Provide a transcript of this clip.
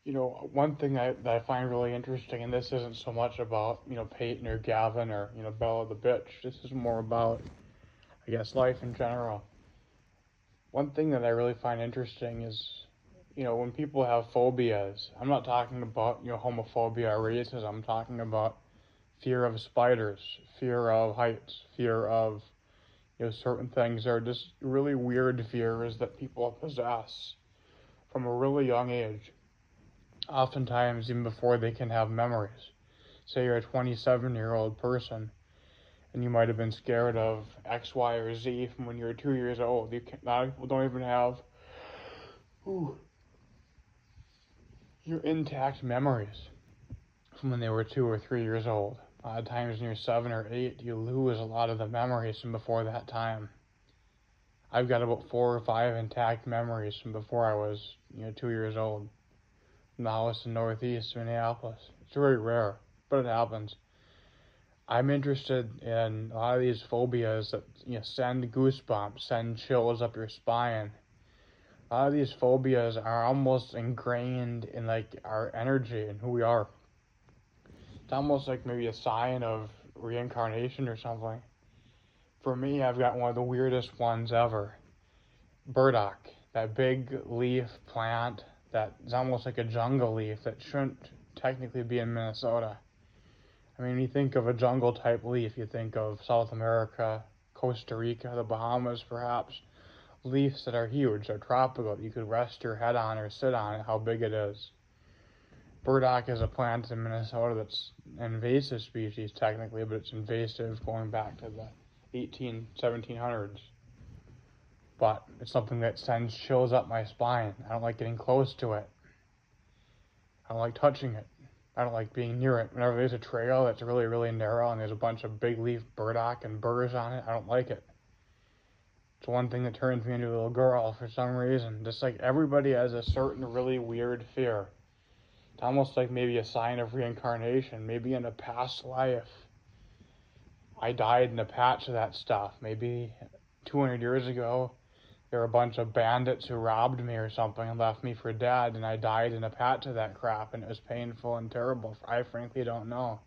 One thing that I find really interesting, and this isn't so much about, Peyton or Gavin or, Bella the bitch. This is more about, I guess, life in general. One thing that I really find interesting is, when people have phobias, I'm not talking about, homophobia or racism. I'm talking about fear of spiders, fear of heights, fear of, certain things. Are just really weird fears that people possess from a really young age, oftentimes even before they can have memories. Say you're a 27-year-old person and you might have been scared of X, Y, or Z from when you were 2 years old. A lot of people don't even have ooh, your intact memories from when they were 2 or 3 years old. A lot of times when you're 7 or 8, you lose a lot of the memories from before that time. I've got about 4 or 5 intact memories from before I was, 2 years old. From the house in Northeast Minneapolis. It's very rare, but it happens. I'm interested in a lot of these phobias that send goosebumps, send chills up your spine. A lot of these phobias are almost ingrained in like our energy and who we are. It's almost like maybe a sign of reincarnation or something. For me, I've got one of the weirdest ones ever. Burdock, that big leaf plant that is almost like a jungle leaf that shouldn't technically be in Minnesota. I mean, when you think of a jungle type leaf, you think of South America, Costa Rica, the Bahamas perhaps. Leaves that are huge, they're tropical, that you could rest your head on or sit on it, how big it is. Burdock is a plant in Minnesota that's an invasive species technically, but it's invasive going back to the 1700s. But it's something that sends chills up my spine. I don't like getting close to it. I don't like touching it. I don't like being near it. Whenever there's a trail that's really, really narrow and there's a bunch of big leaf burdock and burrs on it, I don't like it. It's one thing that turns me into a little girl for some reason. Just like everybody has a certain really weird fear. It's almost like maybe a sign of reincarnation. Maybe in a past life, I died in a patch of that stuff. Maybe 200 years ago, there were a bunch of bandits who robbed me or something and left me for dead, and I died in a patch of that crap, and it was painful and terrible. I frankly don't know.